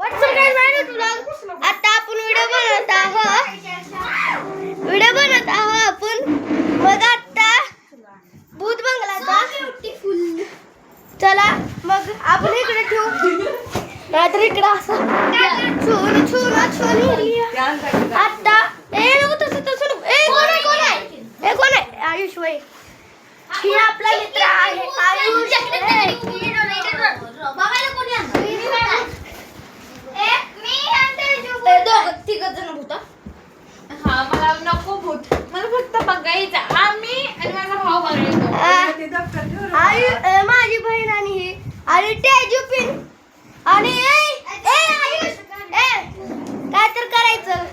आता आपण व्हिडिओ बनवत आहोत आपण. मग आता भूत बंगलाचा चला मग आपण इकडे ठेवू नाहीतर इकडे असं आता कोण आहे आयुष भाई. ही आपला मित्र आहे आयुष. हा मला नको भूत, मला फक्त बघायचं. आम्ही आणि माझा भाऊ बघायचो. माझी बहीण आणि ही आणि तेजू पिन आणि आयुष काय तर करायचं.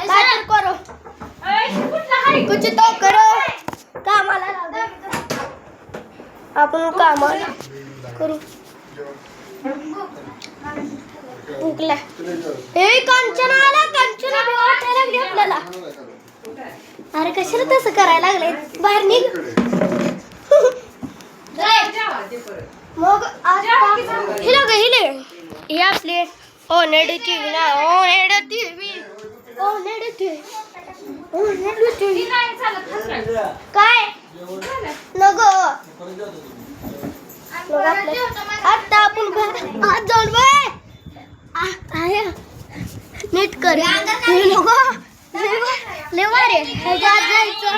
काय तर करो कुछ तो करो. कामाला आपण कामाला करू. भूकला कंचना आला. कंचना वाटायला लागली आपल्याला. अरे कशाला तसं करायला लागले. बाहेर निघ. मग हिले हे आपले ओनेड टीव्ही ना. ओनेड टीव्ही काय नको. आता आपण आज जाऊन नीट कर. नको लेवा रे जायचं.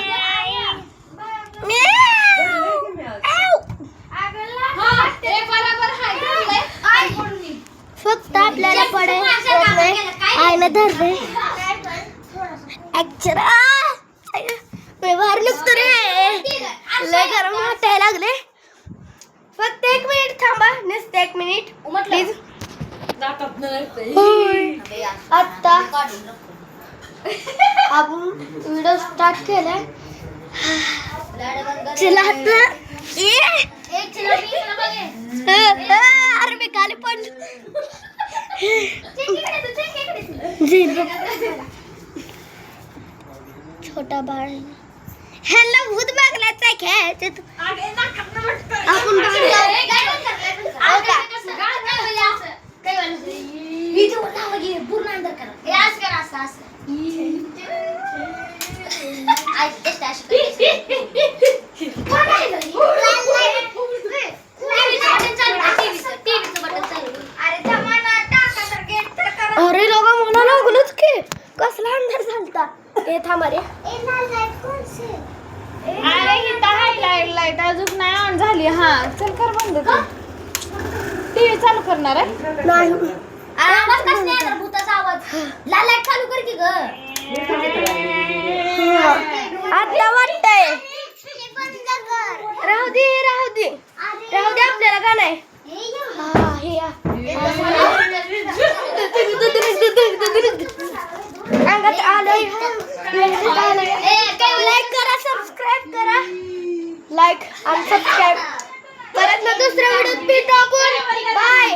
फक्त आपल्याला पडे आईनं धरले. बाहेर निघतो रे. लय गरम वाटायला लागले. फक्त 1 मिनिट थांबा. नुसतं 1 मिनिट प्लीज. आता आपण व्हिडिओ स्टार्ट केलाय. चला आता अरे मी खाली पडलो. छोटा बाळ ह्याला भूत बंगल्याचा खेळायचं. आपण पूर्ण अंदर करा. अरे लोक मला लागलंच की कसला अंधार झालता. हे थांबा रे. अरे इथं लाईट अजून नाही ऑन झाली. हा चल कर बंद. टीव्ही चालू करणार आहे नाही. भूताचा आवाज. लाईट चालू कर की ग. आता वाटतंय राहू दे आपल्याला का नाही. अंगात आलंय. लाईक करा सबस्क्राईब करा. लाईक आणि सबस्क्राईब. परत दुसऱ्या व्हिडिओत भेटू आपण. बाय.